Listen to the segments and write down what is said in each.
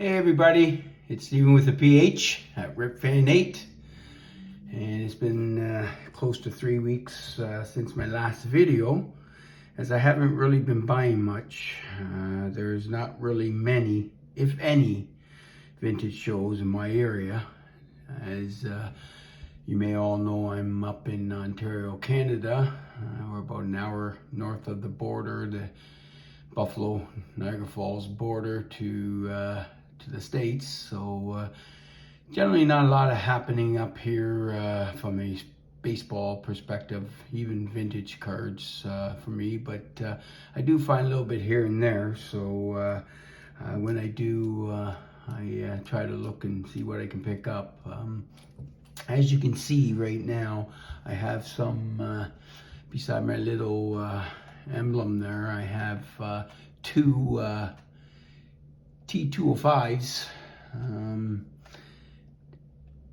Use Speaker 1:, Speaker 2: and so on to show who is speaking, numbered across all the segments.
Speaker 1: Hey everybody, it's Steven with the PH at RipFan8, and it's been close to 3 weeks since my last video, as I haven't really been buying much. There's not really many, if any, vintage shows in my area. As you may all know, I'm up in Ontario, Canada. We're about an hour north of the border, the Buffalo, Niagara Falls border to the States. So generally not a lot of happening up here from a baseball perspective, even vintage cards for me, but I do find a little bit here and there. So when I do, I try to look and see what I can pick up. As you can see right now, I have some, beside my little emblem there, I have two T205s,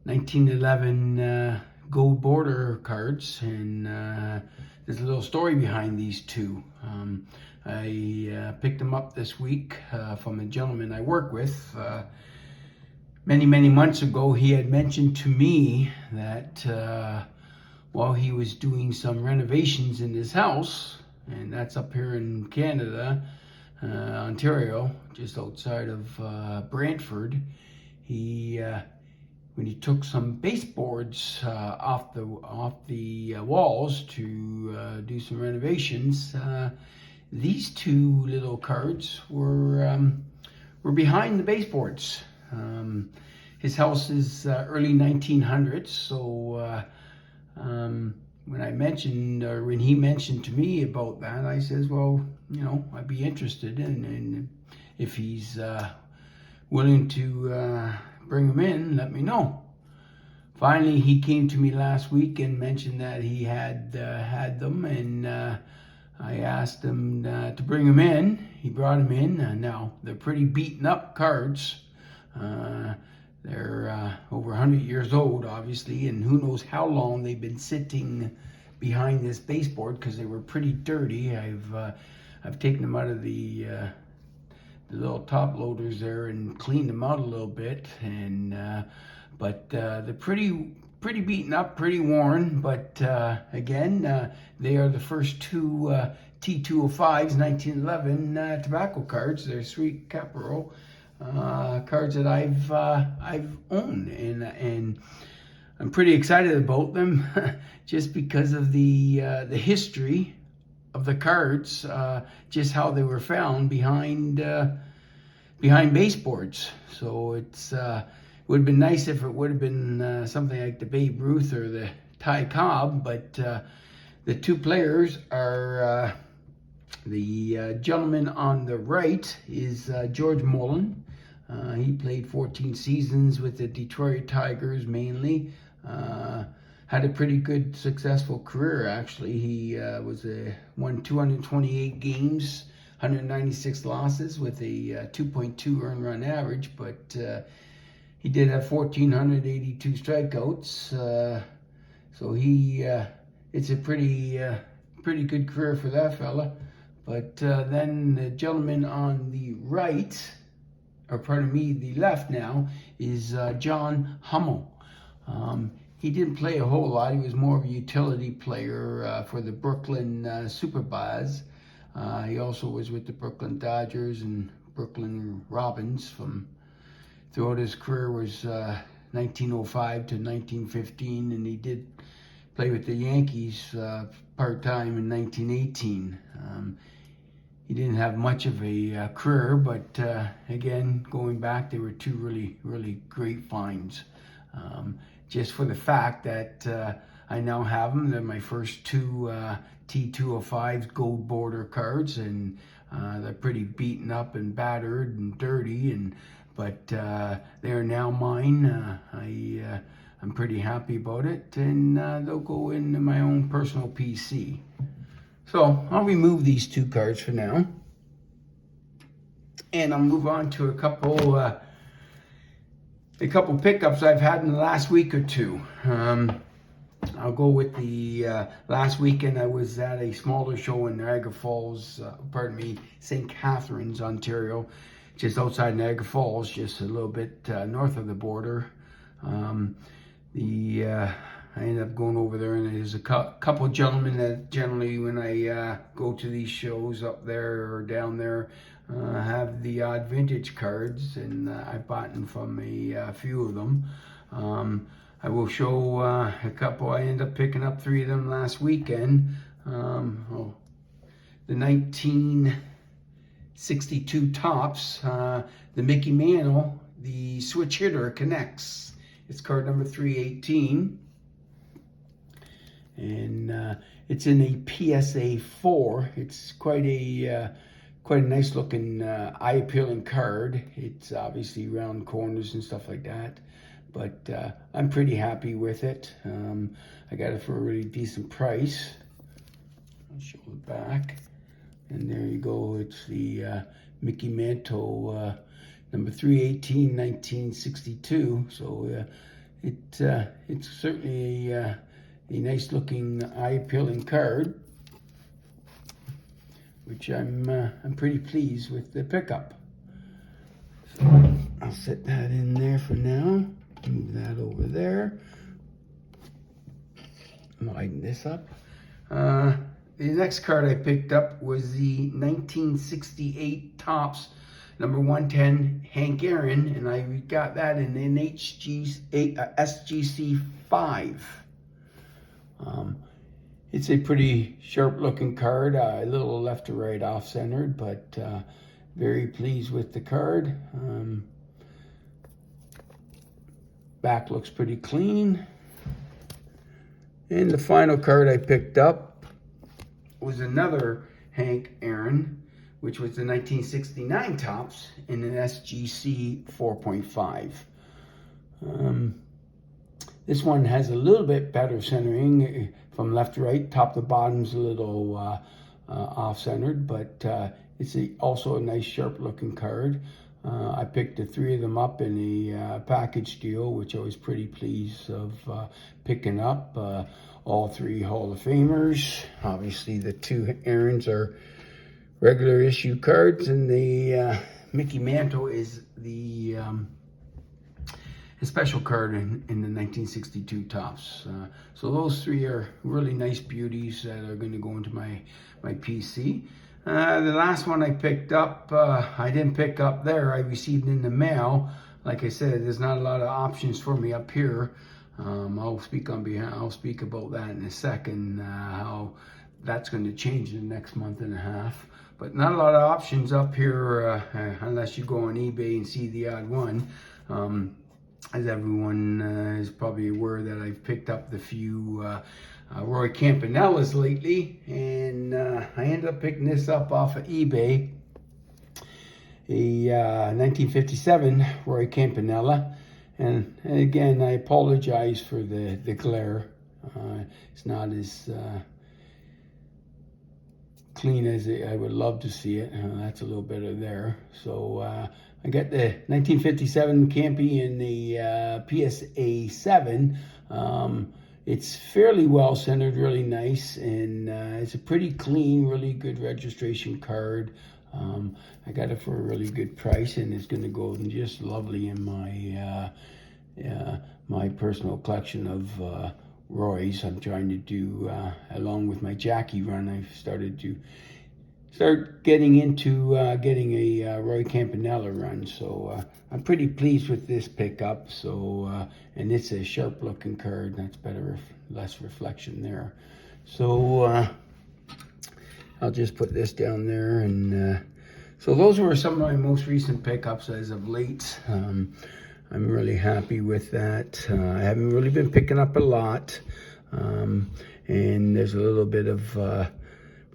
Speaker 1: 1911 gold border cards, and there's a little story behind these two. I picked them up this week from a gentleman I work with. Many months ago, he had mentioned to me that while he was doing some renovations in his house, and that's up here in Canada, Ontario, just outside of Brantford, when he took some baseboards off the walls to do some renovations, these two little cards were behind the baseboards. His house is early 1900s, so when he mentioned to me about that, I says, well, you know, I'd be interested, and if he's willing to bring them in, let me know. Finally, he came to me last week and mentioned that he had them, and I asked him to bring them in. He brought them in. Now, they're pretty beaten up cards. They're over 100 years old, obviously, and who knows how long they've been sitting behind this baseboard, because they were pretty dirty. I've taken them out of the little top loaders there and cleaned them out a little bit, and but they're pretty beaten up, pretty worn. But again, they are the first two T205s 1911 tobacco cards. They're sweet Capero cards that I've owned, and I'm pretty excited about them just because of the history of the cards, just how they were found behind baseboards. So it's would have been nice if it would have been something like the Babe Ruth or the Ty Cobb, but the two players are the gentleman on the right is George Mullen. He played 14 seasons with the Detroit Tigers mainly. Had a pretty good, successful career, actually. He won 228 games, 196 losses with a 2.2 earned run average, but he did have 1,482 strikeouts. So it's a pretty good career for that fella. But then the gentleman on the right, or pardon me, the left now, is John Hummel. He didn't play a whole lot. He was more of a utility player for the Brooklyn Superbas. He also was with the Brooklyn Dodgers and Brooklyn Robins throughout his career, was 1905 to 1915, and he did play with the Yankees part-time in 1918. He didn't have much of a career, but again, going back, they were two really great finds. Just for the fact that I now have them. They're my first two T205s gold border cards, and they're pretty beaten up and battered and dirty, but they are now mine. I'm pretty happy about it, and they'll go into my own personal PC. So I'll remove these two cards for now, and I'll move on to a couple pickups I've had in the last week or two. I'll go with the last weekend. I was at a smaller show in Niagara Falls, St. Catharines, Ontario. just outside Niagara Falls, just a little bit north of the border. I ended up going over there, and there's a couple of gentlemen that generally, when I go to these shows up there or down there, have the odd vintage cards, and I've bought them from a few of them. I will show a couple. I ended up picking up 3 of them last weekend. The 1962 Tops, the Mickey Mantle, the switch hitter connects. It's card number 318. And it's in a PSA 4. It's quite a nice looking, eye appealing card. It's obviously round corners and stuff like that, but I'm pretty happy with it. I got it for a really decent price. I'll show the back, and there you go. It's the Mickey Mantle number 318, 1962. So it's certainly a nice looking, eye appealing card, which I'm pretty pleased with the pickup. So I'll set that in there for now. Move that over there. Lighten this up. The next card I picked up was the 1968 Topps number 110 Hank Aaron, and I got that in an SGC 5. It's a pretty sharp looking card, a little left to right off centered, but very pleased with the card. Back looks pretty clean. And the final card I picked up was another Hank Aaron, which was the 1969 Topps in an SGC 4.5. This one has a little bit better centering from left to right. Top to bottom's a little off-centered, but it's also a nice sharp looking card. I picked the 3 of them up in a package deal, which I was pretty pleased of picking up. All 3 Hall of Famers. Obviously the 2 Aarons are regular issue cards, and the Mickey Mantle is the a special card in the 1962 Topps. So those 3 are really nice beauties that are going to go into my PC. The last one I picked up, I didn't pick up there. I received in the mail. Like I said, there's not a lot of options for me up here. I'll speak about that in a second, how that's going to change in the next month and a half. But not a lot of options up here unless you go on eBay and see the odd one. As everyone is probably aware, that I've picked up the few Roy Campanellas lately, and I ended up picking this up off of eBay, a 1957 Roy Campanella, and again, I apologize for the glare. It's not as clean as I would love to see it. That's a little better there. So I got the 1957 Campy in the PSA 7. It's fairly well centered, really nice, and it's a pretty clean, really good registration card. I got it for a really good price, and it's going to go just lovely in my my personal collection of Roys. I'm trying to do, along with my Jackie run, I've started to getting into getting a Roy Campanella run. So I'm pretty pleased with this pickup. So and it's a sharp looking card. That's better, less reflection there. So I'll just put this down there. And so those were some of my most recent pickups as of late. I'm really happy with that. I haven't really been picking up a lot, and there's a little bit of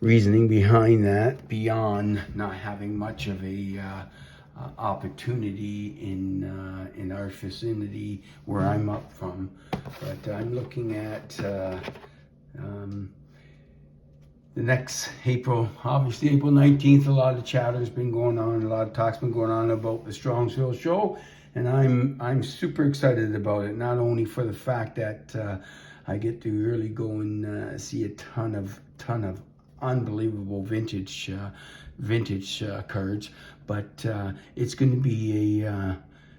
Speaker 1: reasoning behind that, beyond not having much of a opportunity in our vicinity where I'm up from. But I'm looking at the next April, obviously April 19th. A lot of chatter's been going on, a lot of talk's been going on about the Strongsville show, and I'm super excited about it. Not only for the fact that I get to really go and see a ton of unbelievable vintage cards. But it's going to be a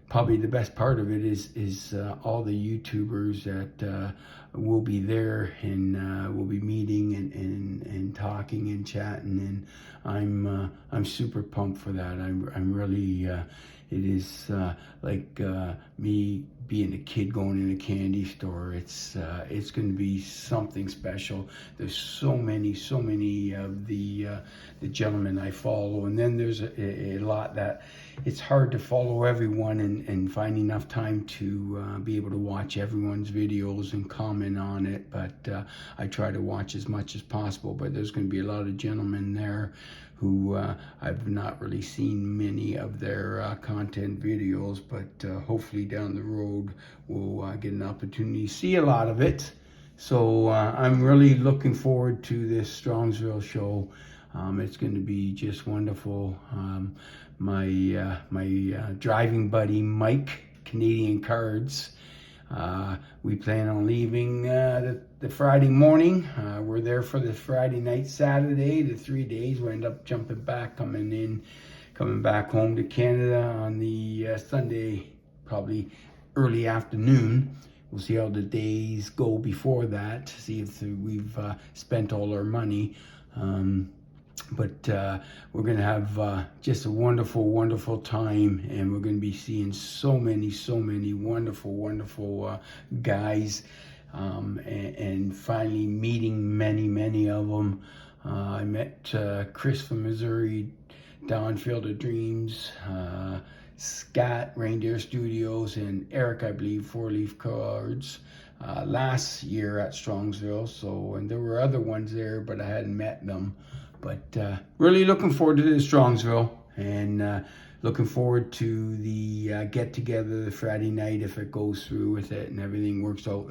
Speaker 1: probably the best part of it is all the YouTubers that will be there, and we'll be meeting and talking and chatting, and I'm super pumped for that. I'm really it is like me being a kid going in a candy store. It's going to be something special. There's so many of the gentlemen I follow, and then there's a lot that it's hard to follow everyone and find enough time to be able to watch everyone's videos and comment on it. But I try to watch as much as possible. But there's going to be a lot of gentlemen there who I've not really seen many of their content videos, but hopefully down the road we'll get an opportunity to see a lot of it. So I'm really looking forward to this Strongsville show. It's going to be just wonderful. My driving buddy Mike, Canadian Cards, we plan on leaving the Friday morning. We're there for the Friday night, Saturday, the 3 days. We end up jumping back, coming back home to Canada on the Sunday, probably early afternoon. We'll see how the days go before that, see if we've spent all our money. But we're going to have just a wonderful time, and we're going to be seeing so many wonderful guys, and finally meeting many of them. I met Chris from Missouri, Don Field of Dreams, Scat, Reindeer Studios, and Eric, I believe, Four Leaf Cards, last year at Strongsville. So, and there were other ones there, but I hadn't met them. But really looking forward to this Strongsville, and looking forward to the get-together the Friday night if it goes through with it and everything works out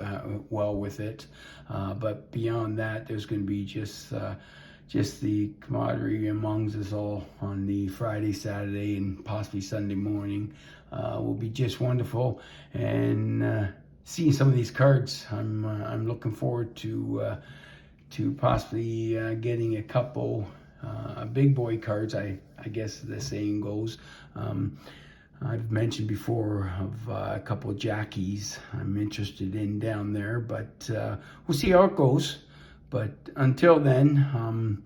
Speaker 1: well with it. But beyond that, there's going to be just the camaraderie amongst us all on the Friday, Saturday, and possibly Sunday morning. Will be just wonderful, and seeing some of these cards, I'm looking forward to possibly getting a couple big boy cards, I guess the saying goes. I've mentioned before of a couple of Jackies I'm interested in down there, but we'll see how it goes. But until then,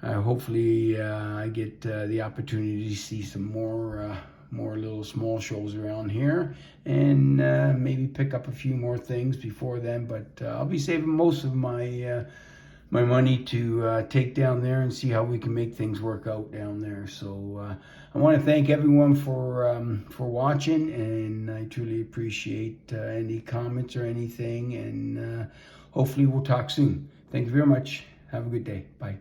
Speaker 1: hopefully I get the opportunity to see some more little small shows around here, and maybe pick up a few more things before then. But I'll be saving most of my money to take down there and see how we can make things work out down there. So I want to thank everyone for watching, and I truly appreciate any comments or anything, and hopefully we'll talk soon. Thank you very much. Have a good day. Bye.